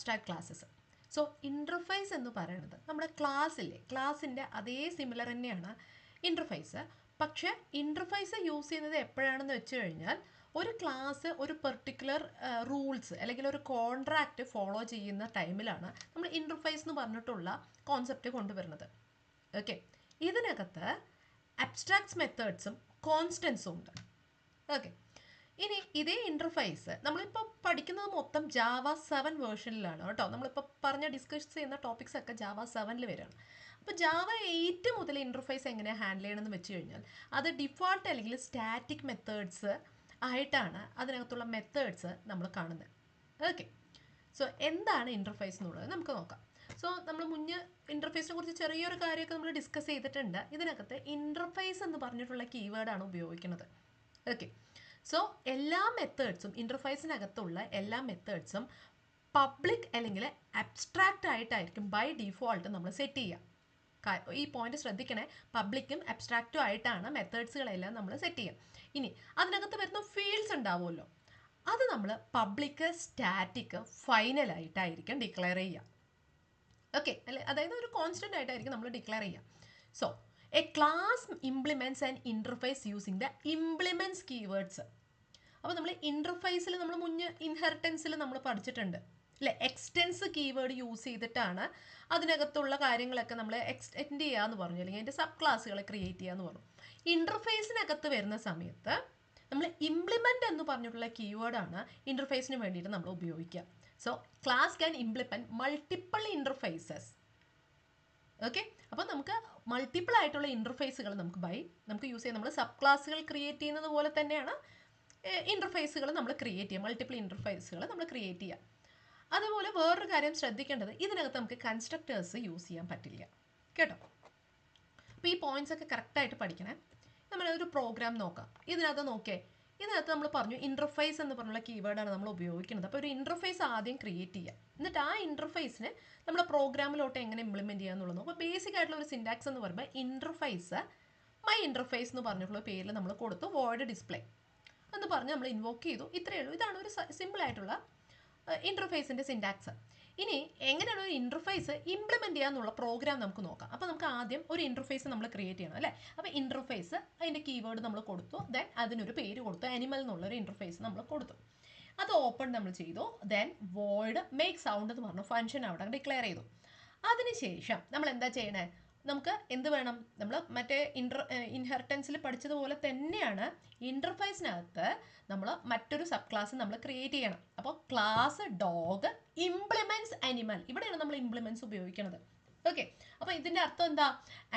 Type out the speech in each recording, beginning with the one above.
Abstract classes. So interface എന്ന് പറയുന്നത് നമ്മുടെ ക്ലാസ്സിൻ്റെ അതേ സിമിലർ തന്നെയാണ് ഇൻ്റർഫേസ്. പക്ഷേ ഇൻ്റർഫേസ് യൂസ് ചെയ്യുന്നത് എപ്പോഴാണെന്ന് വെച്ച് കഴിഞ്ഞാൽ ഒരു ക്ലാസ് ഒരു പെർട്ടിക്കുലർ റൂൾസ് അല്ലെങ്കിൽ ഒരു കോൺട്രാക്റ്റ് ഫോളോ ചെയ്യുന്ന ടൈമിലാണ് നമ്മൾ ഇൻ്റർഫേസ് എന്ന് പറഞ്ഞിട്ടുള്ള കോൺസെപ്റ്റ് കൊണ്ടുവരുന്നത്. ഓക്കെ, ഇതിനകത്ത് അബ്സ്ട്രാക്ട്സ് മെത്തേഡ്സും കോൺസ്റ്റൻസും ഉണ്ട്. ഓക്കെ, ഇനി ഇതേ ഇൻ്റർഫേസ് നമ്മളിപ്പോൾ പഠിക്കുന്നത് മൊത്തം ജാവ 7 വേർഷനിലാണ് കേട്ടോ. നമ്മളിപ്പോൾ ഡിസ്കസ് ചെയ്യുന്ന ടോപ്പിക്സ് ഒക്കെ ജാവ 7 വരെയാണ്. അപ്പോൾ ജാവ 8 മുതൽ ഇൻ്റർഫേസ് എങ്ങനെയാണ് ഹാൻഡിൽ ചെയ്യണമെന്ന് വെച്ച് കഴിഞ്ഞാൽ അത് ഡിഫോൾട്ട് അല്ലെങ്കിൽ സ്റ്റാറ്റിക് മെത്തേഡ്സ് ആയിട്ടാണ് അതിനകത്തുള്ള മെത്തേഡ്സ് നമ്മൾ കാണുന്നത്. ഓക്കെ, സോ എന്താണ് ഇൻ്റർഫേസ് എന്നുള്ളത് നമുക്ക് നോക്കാം. സോ നമ്മൾ മുന്നേ ഇൻ്റർഫേസിനെ കുറിച്ച് ചെറിയൊരു കാര്യമൊക്കെ നമ്മൾ ഡിസ്കസ് ചെയ്തിട്ടുണ്ട്. ഇതിനകത്ത് ഇൻ്റർഫേസ് എന്ന് പറഞ്ഞിട്ടുള്ള കീവേഡാണ് ഉപയോഗിക്കുന്നത്. ഓക്കെ, സോ എല്ലാ മെത്തേഡ്സും ഇൻ്റർഫേസിനകത്തുള്ള എല്ലാ മെത്തേഡ്സും പബ്ലിക് അല്ലെങ്കിൽ അബ്സ്ട്രാക്റ്റ് ആയിട്ടായിരിക്കും ബൈ ഡിഫോൾട്ട് നമ്മൾ സെറ്റ് ചെയ്യുക. ഈ പോയിന്റ് ശ്രദ്ധിക്കണേ, പബ്ലിക്കും അബ്സ്ട്രാക്റ്റും ആയിട്ടാണ് മെത്തേഡ്സുകളെല്ലാം നമ്മൾ സെറ്റ് ചെയ്യുക. ഇനി അതിനകത്ത് വരുന്ന ഫീൽഡ്സ് ഉണ്ടാവുമല്ലോ, അത് നമ്മൾ പബ്ലിക്, സ്റ്റാറ്റിക്, ഫൈനലായിട്ടായിരിക്കും ഡിക്ലെയർ ചെയ്യുക. ഓക്കെ അല്ലേ, അതായത് ഒരു കോൺസ്റ്റൻ്റ് ആയിട്ടായിരിക്കും നമ്മൾ ഡിക്ലെയർ ചെയ്യുക. So A class implements and interface using the implements keywords. അപ്പോൾ നമ്മൾ ഇൻ്റർഫേസിൽ നമ്മൾ മുന്നേ ഇൻഹെറിറ്റൻസിൽ നമ്മൾ പഠിച്ചിട്ടുണ്ട് അല്ലേ, എക്സ്റ്റെൻസ് കീവേഡ് യൂസ് ചെയ്തിട്ടാണ് അതിനകത്തുള്ള കാര്യങ്ങളൊക്കെ നമ്മൾ എക്സ്റ്റെൻഡ് ചെയ്യുക എന്ന് പറഞ്ഞു, അല്ലെങ്കിൽ അതിൻ്റെ സബ് ക്ലാസ്സുകളെ ക്രിയേറ്റ് ചെയ്യുക എന്ന് പറഞ്ഞു. ഇൻ്റർഫേസിനകത്ത് വരുന്ന സമയത്ത് നമ്മൾ ഇംപ്ലിമെൻ്റ് എന്ന് പറഞ്ഞിട്ടുള്ള കീവേഡാണ് ഇൻ്റർഫേസിന് വേണ്ടിയിട്ട് നമ്മൾ ഉപയോഗിക്കുക. So class can implement multiple interfaces. Okay, അപ്പോൾ നമുക്ക് മൾട്ടിപ്പിൾ ആയിട്ടുള്ള ഇൻ്റർഫേസുകൾ നമുക്ക് യൂസ് ചെയ്യാം. നമ്മൾ സബ് ക്ലാസ്സുകൾ ക്രിയേറ്റ് ചെയ്യുന്നത് പോലെ തന്നെയാണ് ഇൻ്റർഫേസുകൾ നമ്മൾ ക്രിയേറ്റ് ചെയ്യുക, മൾട്ടിപ്പിൾ ഇൻ്റർഫേസുകൾ നമ്മൾ ക്രിയേറ്റ് ചെയ്യുക. അതുപോലെ വേറൊരു കാര്യം ശ്രദ്ധിക്കേണ്ടത്, ഇതിനകത്ത് നമുക്ക് കൺസ്ട്രക്റ്റേഴ്സ് യൂസ് ചെയ്യാൻ പറ്റില്ല കേട്ടോ. അപ്പോൾ ഈ പോയിന്റ്സ് ഒക്കെ കറക്റ്റായിട്ട് പഠിക്കണേ. നമ്മളൊരു പ്രോഗ്രാം നോക്കാം. ഇതിനകത്ത് നമ്മൾ പറഞ്ഞു ഇൻ്റർഫേസ് എന്ന് പറഞ്ഞുള്ള കീവേഡാണ് നമ്മൾ ഉപയോഗിക്കുന്നത്. അപ്പോൾ ഒരു ഇൻ്റർഫേസ് ആദ്യം ക്രിയേറ്റ് ചെയ്യുക, എന്നിട്ട് ആ ഇൻ്റർഫേസിനെ നമ്മൾ പ്രോഗ്രാമിലോട്ട് എങ്ങനെ ഇംപ്ലിമെൻറ്റ് ചെയ്യുക എന്നുള്ളത്. അപ്പോൾ ബേസിക് ആയിട്ടുള്ള ഒരു സിൻടാക്സ് എന്ന് പറയുമ്പോൾ ഇൻ്റർഫേസ് മൈ ഇൻ്റർഫേസ് എന്ന് പറഞ്ഞിട്ടുള്ള പേരിൽ നമ്മൾ കൊടുത്തു, വോയിഡ് ഡിസ്പ്ലേ എന്ന് പറഞ്ഞ് നമ്മൾ ഇൻവോക്ക് ചെയ്തു. ഇത്രയേ ഉള്ളൂ. ഇതാണ് ഒരു സിമ്പിൾ ആയിട്ടുള്ള ഇൻ്റർഫേസിൻ്റെ സിൻടാക്സ്. ഇനി എങ്ങനെയാണ് ഒരു ഇൻ്റർഫേസ് ഇംപ്ലിമെൻറ്റ് ചെയ്യുക എന്നുള്ള പ്രോഗ്രാം നമുക്ക് നോക്കാം. അപ്പോൾ നമുക്ക് ആദ്യം ഒരു ഇൻ്റർഫേസ് നമ്മൾ ക്രിയേറ്റ് ചെയ്യണം അല്ലേ. അപ്പോൾ ഇൻ്റർഫേസ് അതിൻ്റെ കീവേഡ് നമ്മൾ കൊടുത്തു, ദെൻ അതിനൊരു പേര് കൊടുത്തു, ആനിമൽ എന്നുള്ളൊരു ഇൻ്റർഫേസ് നമ്മൾ കൊടുത്തു. അത് ഓപ്പൺ നമ്മൾ ചെയ്തു, ദെൻ വോയിഡ് മേക്ക് സൗണ്ട് എന്ന് പറഞ്ഞ ഫംഗ്ഷൻ അവിടെ ഡിക്ലെയർ ചെയ്തു. അതിനുശേഷം നമ്മൾ എന്താ ചെയ്യണേ, നമുക്ക് എന്ത് വേണം, നമ്മൾ മറ്റേ ഇൻഹെറിറ്റൻസിൽ പഠിച്ചതുപോലെ തന്നെയാണ് ഇൻ്റർഫേസിനകത്ത് നമ്മൾ മറ്റൊരു സബ് ക്ലാസ് നമ്മൾ ക്രിയേറ്റ് ചെയ്യണം. അപ്പോൾ ക്ലാസ് ഡോഗ് ഇംപ്ലിമെൻറ്റ്സ് അനിമൽ, ഇവിടെയാണ് നമ്മൾ ഇംപ്ലിമെൻറ്റ്സ് ഉപയോഗിക്കുന്നത്. ഓക്കെ, അപ്പോൾ ഇതിൻ്റെ അർത്ഥം എന്താ,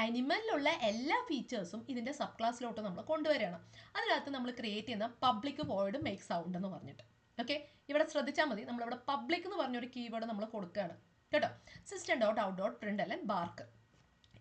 അനിമലിലുള്ള എല്ലാ ഫീച്ചേഴ്സും ഇതിൻ്റെ സബ് ക്ലാസ്സിലോട്ട് നമ്മൾ കൊണ്ടുവരികയാണ്. അതിനകത്ത് നമ്മൾ ക്രിയേറ്റ് ചെയ്യുന്ന പബ്ലിക് വോയിഡ് മേക്ക് സൗണ്ട് എന്ന് പറഞ്ഞിട്ട്. ഓക്കെ, ഇവിടെ ശ്രദ്ധിച്ചാൽ മതി, നമ്മളിവിടെ പബ്ലിക് എന്ന് പറഞ്ഞൊരു കീവേഡ് നമ്മൾ കൊടുക്കുകയാണ് കേട്ടോ. system.out.println ബാർക്ക്,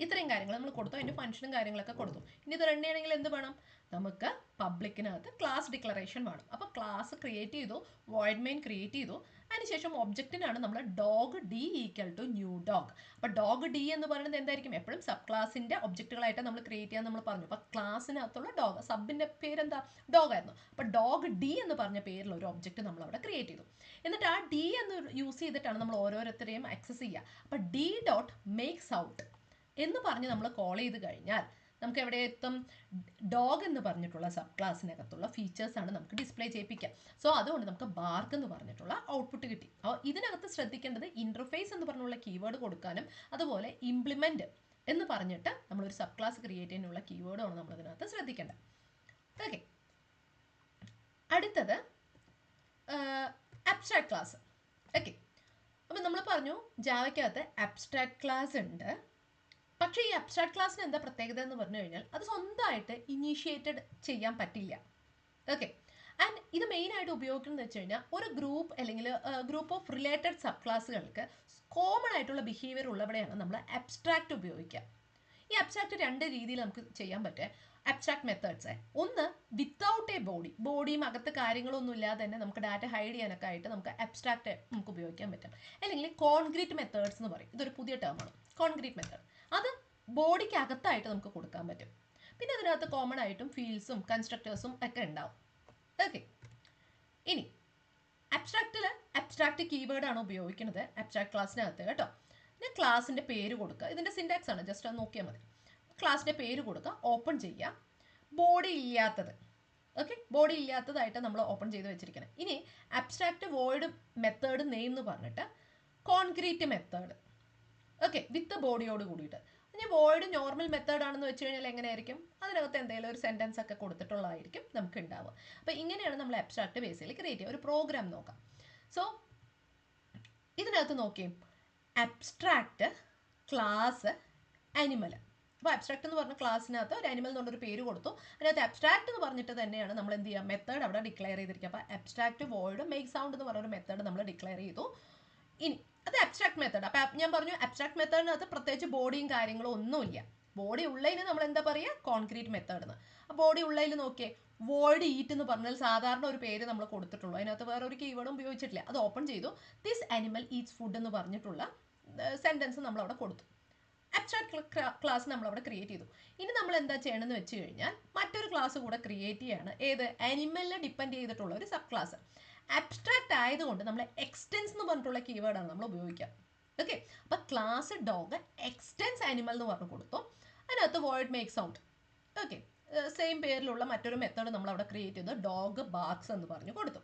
ഇത്രയും കാര്യങ്ങൾ നമ്മൾ കൊടുത്തു, അതിൻ്റെ ഫംഗ്ഷനും കാര്യങ്ങളൊക്കെ കൊടുത്തു. ഇനി ഇത് റൺ ചെയ്യണമെങ്കിൽ എന്ത് വേണം, നമുക്ക് പബ്ലിക്കിനകത്ത് ക്ലാസ് ഡിക്ലറേഷൻ വേണം. അപ്പോൾ ക്ലാസ് ക്രിയേറ്റ് ചെയ്തു, വോയിഡ് മെയിൻ ക്രിയേറ്റ് ചെയ്തു. അതിനുശേഷം ഒബ്ജക്റ്റിനാണ് നമ്മൾ dog D equal to new dog. അപ്പോൾ ഡോഗ് ഡി എന്ന് പറയുന്നത് എന്തായിരിക്കും, എപ്പോഴും സബ് ക്ലാസിൻ്റെ ഒബ്ജക്റ്റുകളായിട്ട് നമ്മൾ ക്രിയേറ്റ് ചെയ്യാൻ നമ്മൾ പറഞ്ഞു. അപ്പോൾ ക്ലാസ്സിനകത്തുള്ള ഡോഗ്, സബിൻ്റെ പേരെന്താ, ഡോഗ് ആയിരുന്നു. അപ്പോൾ ഡോഗ് ഡി എന്ന് പറഞ്ഞ പേരിൽ ഒരു ഒബ്ജക്റ്റ് നമ്മൾ അവിടെ ക്രിയേറ്റ് ചെയ്തു. എന്നിട്ട് ആ ഡി എന്ന് യൂസ് ചെയ്തിട്ടാണ് നമ്മൾ ഓരോരുത്തരെയും ആക്സസ് ചെയ്യുക. അപ്പോൾ ഡി ഡോട്ട് മേക്സ് ഔട്ട് എന്ന് പറഞ്ഞ് നമ്മൾ കോൾ ചെയ്ത് കഴിഞ്ഞാൽ നമുക്ക് എവിടെ എത്തും, ഡോഗ് എന്ന് പറഞ്ഞിട്ടുള്ള സബ് ക്ലാസ്സിനകത്തുള്ള ഫീച്ചേഴ്സാണ് നമുക്ക് ഡിസ്പ്ലേ ചെയ്യിപ്പിക്കുക. സോ അതുകൊണ്ട് നമുക്ക് ബാർക്ക് എന്ന് പറഞ്ഞിട്ടുള്ള ഔട്ട്പുട്ട് കിട്ടി. അപ്പോൾ ഇതിനകത്ത് ശ്രദ്ധിക്കേണ്ടത് ഇൻ്റർഫേസ് എന്ന് പറഞ്ഞുള്ള കീവേഡ് കൊടുക്കാനും അതുപോലെ ഇംപ്ലിമെൻറ്റ് എന്ന് പറഞ്ഞിട്ട് നമ്മളൊരു സബ് ക്ലാസ് ക്രിയേറ്റ് ചെയ്യാനുള്ള കീവേഡാണ് നമ്മൾ ഇതിനകത്ത് ശ്രദ്ധിക്കേണ്ടത്. ഓക്കെ, അടുത്തത് അബ്സ്ട്രാക്ട് ക്ലാസ്. ഓക്കെ, അപ്പോൾ നമ്മൾ പറഞ്ഞു ജാവയ്ക്കകത്ത് അബ്സ്ട്രാക്ട് ക്ലാസ് ഉണ്ട്. പക്ഷേ ഈ അബ്സ്ട്രാക്ട് ക്ലാസ്സിന് എന്താ പ്രത്യേകത എന്ന് പറഞ്ഞു കഴിഞ്ഞാൽ അത് സ്വന്തമായിട്ട് ഇനീഷ്യേറ്റഡ് ചെയ്യാൻ പറ്റില്ല. ഓക്കെ, ആൻഡ് ഇത് മെയിനായിട്ട് ഉപയോഗിക്കുന്നത് വെച്ച് കഴിഞ്ഞാൽ ഒരു ഗ്രൂപ്പ് അല്ലെങ്കിൽ ഗ്രൂപ്പ് ഓഫ് റിലേറ്റഡ് സബ് ക്ലാസ്സുകൾക്ക് കോമൺ ആയിട്ടുള്ള ബിഹേവിയർ ഉള്ളവിടെയാണ് നമ്മൾ അബ്സ്ട്രാക്ട് ഉപയോഗിക്കുക. ഈ അബ്സ്ട്രാക്ട് രണ്ട് രീതിയിൽ നമുക്ക് ചെയ്യാൻ പറ്റുക. അബ്സ്ട്രാക്ട് മെത്തേഡ്സ്, ഒന്ന് വിത്തൗട്ട് എ ബോഡിയും അകത്ത് കാര്യങ്ങളൊന്നും ഇല്ലാതെ തന്നെ നമുക്ക് ഡാറ്റ ഹൈഡ് ചെയ്യാനൊക്കെ ആയിട്ട് നമുക്ക് അബ്സ്ട്രാക്ട് നമുക്ക് ഉപയോഗിക്കാൻ പറ്റും. അല്ലെങ്കിൽ കോൺക്രീറ്റ് മെത്തേഡ്സ് എന്ന് പറയും, ഇതൊരു പുതിയ ടേമാണ് കോൺക്രീറ്റ് മെത്തേഡ്. അത് ബോഡിക്ക് അകത്തായിട്ട് നമുക്ക് കൊടുക്കാൻ പറ്റും. പിന്നെ അതിനകത്ത് കോമൺ ആയിട്ടും ഫീൽഡ്സും കൺസ്ട്രക്റ്റേഴ്സും ഒക്കെ ഉണ്ടാവും. ഓക്കെ, ഇനി അബ്സ്ട്രാക്റ്റിൽ അബ്സ്ട്രാക്റ്റ് കീവേഡ് ആണ് ഉപയോഗിക്കുന്നത് അബ്സ്ട്രാക്ട് ക്ലാസ്സിനകത്ത് കേട്ടോ. പിന്നെ ക്ലാസിൻ്റെ പേര് കൊടുക്കുക. ഇതിൻ്റെ സിൻടാക്സ് ആണ്, ജസ്റ്റ് അത് നോക്കിയാൽ മതി. ക്ലാസിൻ്റെ പേര് കൊടുക്കുക, ഓപ്പൺ ചെയ്യുക. ബോഡി ഇല്ലാത്തത്, ഓക്കെ, ബോഡി ഇല്ലാത്തതായിട്ട് നമ്മൾ ഓപ്പൺ ചെയ്ത് വെച്ചിരിക്കണം. ഇനി അബ്സ്ട്രാക്റ്റ് വോയിഡ് മെത്തേഡ് നെയിം എന്ന് പറഞ്ഞിട്ട് കോൺക്രീറ്റ് മെത്തേഡ്, ഓക്കെ, വിത്ത് ബോഡിയോട് കൂടിയിട്ട്. ഇനി വോയിഡ് നോർമൽ മെത്തേഡ് ആണെന്ന് വെച്ച് കഴിഞ്ഞാൽ എങ്ങനെയായിരിക്കും, അതിനകത്ത് എന്തെങ്കിലും ഒരു സെൻറ്റൻസ് ഒക്കെ കൊടുത്തിട്ടുള്ളതായിരിക്കും നമുക്ക് ഉണ്ടാവുക. അപ്പോൾ ഇങ്ങനെയാണ് നമ്മൾ അബ്സ്ട്രാക്റ്റ് ബേസിൽ ക്രിയേറ്റ് ചെയ്യുക. ഒരു പ്രോഗ്രാം നോക്കാം. സോ ഇതിനകത്ത് നോക്കിയും അബ്സ്ട്രാക്റ്റ് ക്ലാസ് അനിമൽ. അപ്പോൾ അബ്സ്ട്രാക്റ്റ് എന്ന് പറഞ്ഞ ക്ലാസ്സിനകത്ത് ഒരു അനിമൽ എന്നുള്ളൊരു പേര് കൊടുത്തു. അതിനകത്ത് അബ്സ്ട്രാക്റ്റ് എന്ന് പറഞ്ഞിട്ട് തന്നെയാണ് നമ്മൾ എന്ത് ചെയ്യുക, മെത്തേഡ് അവിടെ ഡിക്ലെയർ ചെയ്തിരിക്കുക. അപ്പോൾ അബ്സ്ട്രാക്റ്റ് വോയിഡ് മേക്ക് സൗണ്ട് എന്ന് പറഞ്ഞൊരു മെത്തേഡ് നമ്മൾ ഡിക്ലെയർ ചെയ്തു. ഇനി അത് അബ്സ്ട്രാക്ട് മെത്തേഡ്. അപ്പോൾ ഞാൻ പറഞ്ഞു അബ്സ്ട്രാക്ട് മെത്തേഡിനകത്ത് പ്രത്യേകിച്ച് ബോഡിയും കാര്യങ്ങളും ഒന്നുമില്ല. ബോഡി ഉള്ളതിന് നമ്മൾ എന്താ പറയുക, കോൺക്രീറ്റ് മെത്തേഡ് എന്ന്. ആ ബോഡി ഉള്ളതിൽ നോക്കിയേ, വോയിഡ് ഈറ്റ് എന്ന് പറഞ്ഞാൽ സാധാരണ ഒരു പേര് നമ്മൾ കൊടുത്തിട്ടുള്ളൂ, അതിനകത്ത് വേറെ ഒരു കീവേഡും ഉപയോഗിച്ചിട്ടില്ല. അത് ഓപ്പൺ ചെയ്തു. ദിസ് അനിമൽ ഈറ്റ്സ് ഫുഡ് എന്ന് പറഞ്ഞിട്ടുള്ള സെൻറ്റൻസ് നമ്മളവിടെ കൊടുത്തു. അബ്സ്ട്രാക്ട് ക്ലാസ് നമ്മളവിടെ ക്രിയേറ്റ് ചെയ്തു. ഇനി നമ്മൾ എന്താ ചെയ്യണമെന്ന് വെച്ച് കഴിഞ്ഞാൽ മറ്റൊരു ക്ലാസ് കൂടെ ക്രിയേറ്റ് ചെയ്യാണ്. ഏത്, അനിമലിനെ ഡിപ്പെൻഡ് ചെയ്തിട്ടുള്ള ഒരു സബ് ക്ലാസ്. അബ്സ്ട്രാക്റ്റ് ആയതുകൊണ്ട് നമ്മൾ എക്സ്റ്റെൻസ് എന്ന് പറഞ്ഞിട്ടുള്ള കീവേഡാണ് നമ്മൾ ഉപയോഗിക്കുക. ഓക്കെ, അപ്പോൾ ക്ലാസ് ഡോഗ് എക്സ്റ്റെൻസ് അനിമൽ എന്ന് പറഞ്ഞു കൊടുത്തു. അതിനകത്ത് void make sound, okay, same പേരിലുള്ള മറ്റൊരു മെത്തേഡ് നമ്മൾ അവിടെ ക്രിയേറ്റ് ചെയ്തു, ഡോഗ് ബാർക്സ് എന്ന് പറഞ്ഞു കൊടുത്തു.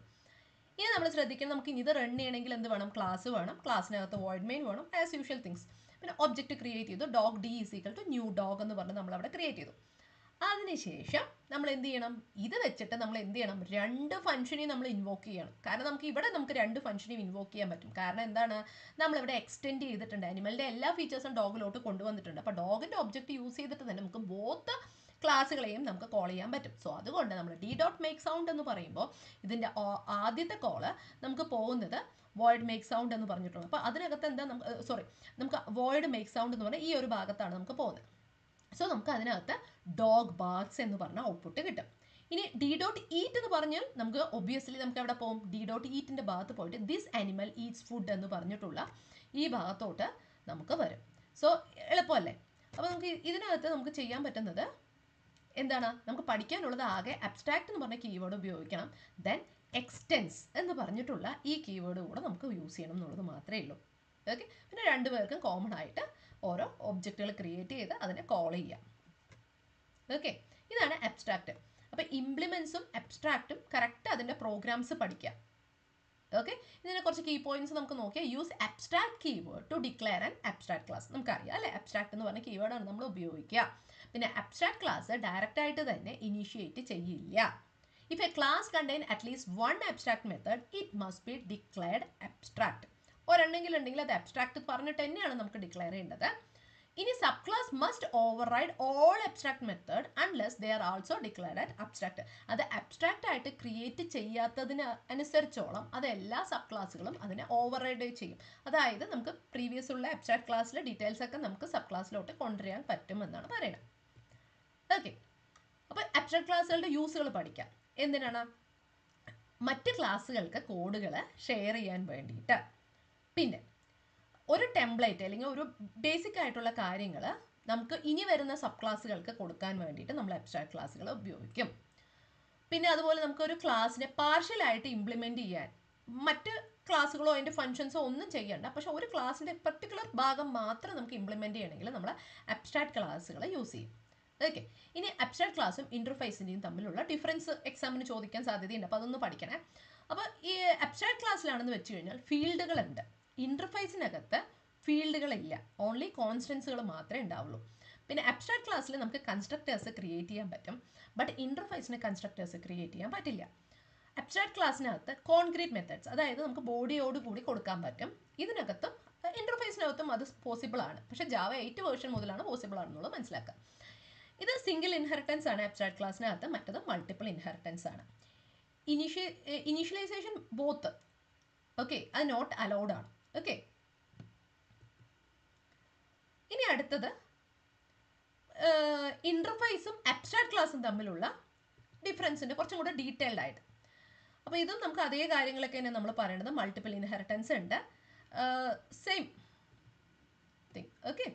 ഇനി നമ്മൾ ശ്രദ്ധിക്കണം, നമുക്ക് ഇത് റൺ ചെയ്യണമെങ്കിൽ എന്ത് വേണം, ക്ലാസ് വേണം. ക്ലാസ്സിനകത്ത് വോയിഡ് മെയിൻ വേണം, ആസ് യൂഷ്വൽ തിങ്സ്. പിന്നെ ഒബ്ജക്റ്റ് ക്രിയേറ്റ് ചെയ്തു, dog D is equal to new dog എന്ന് പറഞ്ഞ് നമ്മൾ അവിടെ ക്രിയേറ്റ് ചെയ്തു. അതിനുശേഷം നമ്മൾ എന്ത് ചെയ്യണം, ഇത് വെച്ചിട്ട് നമ്മൾ എന്ത് ചെയ്യണം, രണ്ട് ഫംഗ്ഷനെയും നമ്മൾ ഇൻവോക്ക് ചെയ്യണം. കാരണം നമുക്ക് രണ്ട് ഫംഗ്ഷനെയും ഇൻവോക്ക് ചെയ്യാൻ പറ്റും. കാരണം എന്താണ്, നമ്മളിവിടെ എക്സ്റ്റെൻഡ് ചെയ്തിട്ടുണ്ട്, അനിമലിൻ്റെ എല്ലാ ഫീച്ചേഴ്സും ഡോഗിലോട്ട് കൊണ്ടുവന്നിട്ടുണ്ട്. അപ്പോൾ ഡോഗിൻ്റെ ഒബ്ജക്റ്റ് യൂസ് ചെയ്തിട്ട് തന്നെ നമുക്ക് ബോത്ത് ക്ലാസ്സുകളെയും നമുക്ക് കോൾ ചെയ്യാൻ പറ്റും. സോ അതുകൊണ്ട് നമ്മൾ ഡി ഡോട്ട് മേക്ക് സൗണ്ട് എന്ന് പറയുമ്പോൾ ഇതിൻ്റെ ആദ്യത്തെ കോള് നമുക്ക് പോകുന്നത് വോയിഡ് മേക്ക് സൗണ്ട് എന്ന് പറഞ്ഞിട്ടുള്ളത്. അപ്പോൾ അതിനകത്ത് എന്താ, നമുക്ക് വോയിഡ് മേക്ക് സൗണ്ട് എന്ന് പറഞ്ഞാൽ ഈ ഒരു ഭാഗത്താണ് നമുക്ക് പോകുന്നത്. സോ നമുക്ക് അതിനകത്ത് ഡോഗ് ബാർക്സ് എന്ന് പറഞ്ഞ ഔട്ട്പുട്ട് കിട്ടും. ഇനി ഡി ഡോട്ട് ഈറ്റ് എന്ന് പറഞ്ഞാൽ നമുക്ക് ഒബ്വിയസ്ലി നമുക്ക് എവിടെ പോകും, ഡി ഡോട്ട് ഈറ്റിൻ്റെ ഭാഗത്ത് പോയിട്ട് ദിസ് അനിമൽ ഈറ്റ്സ് ഫുഡ് എന്ന് പറഞ്ഞിട്ടുള്ള ഈ ഭാഗത്തോട്ട് നമുക്ക് വരും. സോ എളുപ്പമല്ലേ. അപ്പോൾ നമുക്ക് ഇതിനകത്ത് നമുക്ക് ചെയ്യാൻ പറ്റുന്നത് എന്താണ്, നമുക്ക് പഠിക്കാനുള്ളത് ആകെ അബ്സ്ട്രാക്റ്റ് എന്ന് പറഞ്ഞ കീവേഡ് ഉപയോഗിക്കണം, ദെൻ എക്സ്റ്റെൻസ് എന്ന് പറഞ്ഞിട്ടുള്ള ഈ കീവേഡ് കൂടെ നമുക്ക് യൂസ് ചെയ്യണം എന്നുള്ളത് മാത്രമേ ഉള്ളൂ. ഓക്കെ, പിന്നെ രണ്ടുപേർക്കും കോമൺ ആയിട്ട് ഓരോ ഒബ്ജക്റ്റുകൾ ക്രിയേറ്റ് ചെയ്ത് അതിനെ കോൾ ചെയ്യാം. ഓക്കെ, ഇതാണ് അബ്സ്ട്രാക്റ്റ്. അപ്പോൾ ഇംപ്ലിമെൻസും അബ്സ്ട്രാക്റ്റും കറക്റ്റ് അതിൻ്റെ പ്രോഗ്രാംസ് പഠിക്കാം. ഓക്കെ, ഇതിനെ കുറച്ച് കീ പോയിന്റ്സ് നമുക്ക് നോക്കിയാൽ, use abstract keyword to declare an abstract class. നമുക്കറിയാം അല്ലേ, അബ്സ്ട്രാക്ട് എന്ന് പറഞ്ഞ കീവേഡാണ് നമ്മൾ ഉപയോഗിക്കുക. പിന്നെ അബ്സ്ട്രാക്ട് ക്ലാസ് ഡയറക്റ്റ് ആയിട്ട് തന്നെ ഇനീഷ്യേറ്റ് ചെയ്യില്ല. If a class contain at least one abstract method it must be declared abstract. ഒരെണ്ണെങ്കിലും ഉണ്ടെങ്കിൽ അത് അബ്സ്ട്രാക്ട് പറഞ്ഞിട്ട് തന്നെയാണ് നമുക്ക് ഡിക്ലെയർ ചെയ്യേണ്ടത്. ഇനി subclass must override all abstract method unless they are also declared at abstract. അത് അബ്സ്ട്രാക്റ്റ് ആയിട്ട് ക്രിയേറ്റ് ചെയ്യാത്തതിന് അനുസരിച്ചോളം അത് എല്ലാ സബ് ക്ലാസ്സുകളും അതിനെ ഓവർ റൈഡ് ചെയ്യും. അതായത് നമുക്ക് പ്രീവിയസ് ഉള്ള അബ്സ്ട്രാക്ട് ക്ലാസ്സിലെ ഡീറ്റെയിൽസ് ഒക്കെ നമുക്ക് സബ് ക്ലാസ്സിലോട്ട് കൊണ്ടുവരാൻ പറ്റുമെന്നാണ് പറയുന്നത്. ഓക്കെ, അപ്പോൾ അബ്സ്ട്രാക്ട് ക്ലാസ്സുകളുടെ യൂസുകൾ പഠിക്കാം. എന്തിനാണ്, മറ്റ് ക്ലാസ്സുകൾക്ക് കോഡുകൾ ഷെയർ ചെയ്യാൻ വേണ്ടിയിട്ട്. പിന്നെ ഒരു ടെംപ്ലേറ്റ് അല്ലെങ്കിൽ ഒരു ബേസിക് ആയിട്ടുള്ള കാര്യങ്ങൾ നമുക്ക് ഇനി വരുന്ന സബ് ക്ലാസ്സുകൾക്ക് കൊടുക്കാൻ വേണ്ടിയിട്ട് നമ്മൾ അബ്സ്ട്രാക്ട് ക്ലാസ്സുകൾ ഉപയോഗിക്കും. പിന്നെ അതുപോലെ നമുക്കൊരു ക്ലാസ്സിനെ പാർഷ്യലായിട്ട് ഇംപ്ലിമെൻറ്റ് ചെയ്യാൻ മറ്റ് ക്ലാസ്സുകളോ അതിൻ്റെ ഫങ്ഷൻസോ ഒന്നും ചെയ്യണ്ട, പക്ഷേ ഒരു ക്ലാസ്സിൻ്റെ പെർട്ടിക്കുലർ ഭാഗം മാത്രം നമുക്ക് ഇംപ്ലിമെൻറ്റ് ചെയ്യണമെങ്കിൽ നമ്മൾ അബ്സ്ട്രാക്ട് ക്ലാസ്സുകൾ യൂസ് ചെയ്യും. ഓക്കെ, ഇനി അബ്സ്ട്രാക്ട് ക്ലാസ്സും ഇൻ്റർഫേസിൻ്റെയും തമ്മിലുള്ള ഡിഫറൻസ് എക്സാമിന് ചോദിക്കാൻ സാധ്യതയുണ്ട്. അപ്പോൾ അതൊന്ന് പഠിക്കണേ. അപ്പോൾ ഈ അബ്സ്ട്രാക്ട് ക്ലാസ്സിലാണെന്ന് വെച്ച് കഴിഞ്ഞാൽ ഫീൽഡുകളുണ്ട്, ഇൻ്റർഫേസിനകത്ത് ഫീൽഡുകളില്ല, ഓൺലി കോൺസ്റ്റൻസുകൾ മാത്രമേ ഉണ്ടാവുള്ളൂ. പിന്നെ അബ്സ്ട്രാക്ട് ക്ലാസ്സിൽ നമുക്ക് കൺസ്ട്രക്ടേഴ്സ് ക്രിയേറ്റ് ചെയ്യാൻ പറ്റും, ബട്ട് ഇൻ്റർഫേസിന് കൺസ്ട്രക്ടേഴ്സ് ക്രിയേറ്റ് ചെയ്യാൻ പറ്റില്ല. അബ്സ്ട്രാക്ട് ക്ലാസ്സിനകത്ത് കോൺക്രീറ്റ് മെത്തേഡ്സ്, അതായത് നമുക്ക് ബോഡിയോട് കൂടി കൊടുക്കാൻ പറ്റും. ഇതിനകത്തും ഇൻ്റർഫേസിനകത്തും അത് പോസിബിൾ ആണ്, പക്ഷേ ജാവ 8 വേർഷൻ മുതലാണ് പോസിബിൾ ആണെന്നുള്ളത് മനസ്സിലാക്കുക. ഇത് സിംഗിൾ ഇൻഹെറിറ്റൻസ് ആണ് അബ്സ്ട്രാക്ട് ക്ലാസ്സിനകത്ത്, മറ്റത് മൾട്ടിപ്പിൾ ഇൻഹെറിറ്റൻസ് ആണ്. ഇനീഷ്യലൈസേഷൻ ബോത്ത്, ഓക്കെ, അത് നോട്ട് അലൗഡ് ആണ്. ഓക്കെ, ഇനി അടുത്തത് ഇൻ്റർഫേസും അബ്സ്ട്രാക്ട് ക്ലാസ്സും തമ്മിലുള്ള ഡിഫറൻസിൻ്റെ കുറച്ചും കൂടെ ഡീറ്റെയിൽഡ് ആയിട്ട്. അപ്പോൾ ഇതും നമുക്ക് അതേ കാര്യങ്ങളൊക്കെ തന്നെ നമ്മൾ പറയേണ്ടത്. മൾട്ടിപ്പിൾ ഇൻഹെറിറ്റൻസ് ഉണ്ട്, സെയിം തിങ്. ഓക്കെ.